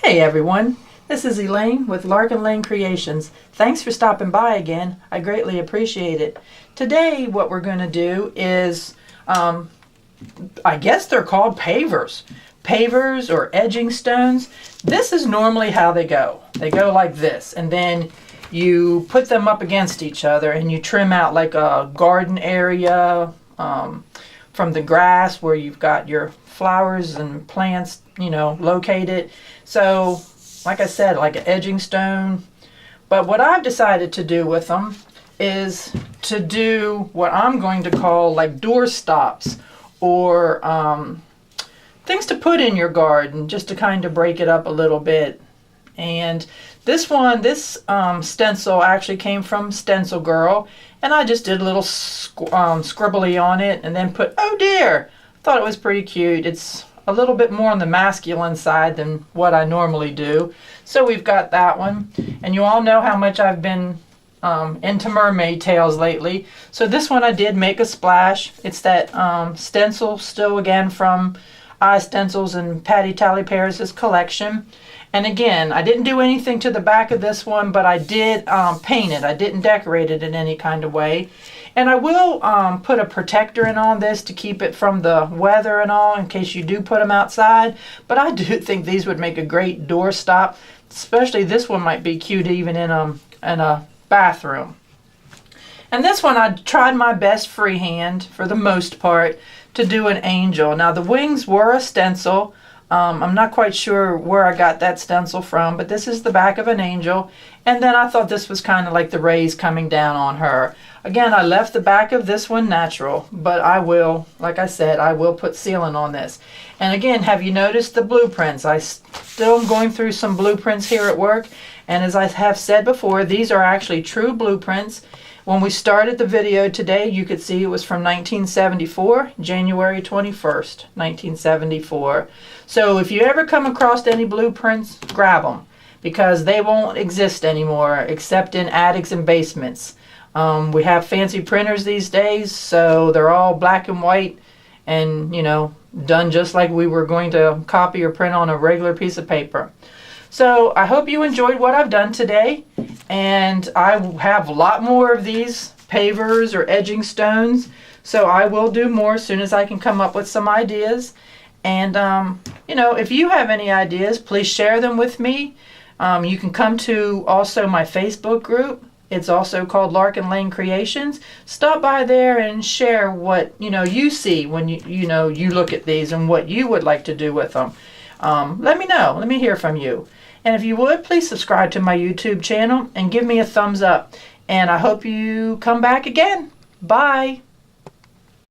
Hey everyone, this is Elaine with Larkin Lane Creations. Thanks for stopping by again. I greatly appreciate it. Today what we're going to do is, I guess they're called pavers. Pavers or edging stones. This is normally how they go. They go like this, and then you put them up against each other and you trim out like a garden area from the grass where you've got your flowers and plants, located. So, like I said, like an edging stone. But what I've decided to do with them is to do what I'm going to call like door stops or things to put in your garden just to kind of break it up a little bit. And this stencil actually came from Stencil Girl, and I just did a little scribbly on it and then put, oh dear, thought it was pretty cute. It's a little bit more on the masculine side than what I normally do. So we've got that one, and you all know how much I've been into mermaid tails lately. So this one I did make a splash. It's that stencil still again from iStencils and Patty Tally Paris' collection. And again, I didn't do anything to the back of this one, but I did paint it. I didn't decorate it in any kind of way. And I will put a protector in on this to keep it from the weather and all in case you do put them outside. But I do think these would make a great doorstop. Especially this one might be cute even in a bathroom. And this one I tried my best freehand for the most part to do an angel. Now the wings were a stencil. I'm not quite sure where I got that stencil from, but this is the back of an angel. And then I thought this was kind of like the rays coming down on her. Again, I left the back of this one natural, but I will, like I said, I will put sealant on this. And again, have you noticed the blueprints? I still am going through some blueprints here at work. And as I have said before, these are actually true blueprints. When we started the video today, you could see it was from 1974, January 21st, 1974. So if you ever come across any blueprints, grab them, because they won't exist anymore except in attics and basements. We have fancy printers these days, so they're all black and white and, done just like we were going to copy or print on a regular piece of paper. So I hope you enjoyed what I've done today, and I have a lot more of these pavers or edging stones, so I will do more as soon as I can come up with some ideas. And if you have any ideas, please share them with me. You can come to also my Facebook group. It's also called Larkin Lane Creations. Stop by there and share what you see when you look at these and what you would like to do with them. Let me know. Let me hear from you. And if you would, please subscribe to my YouTube channel and give me a thumbs up. And I hope you come back again. Bye.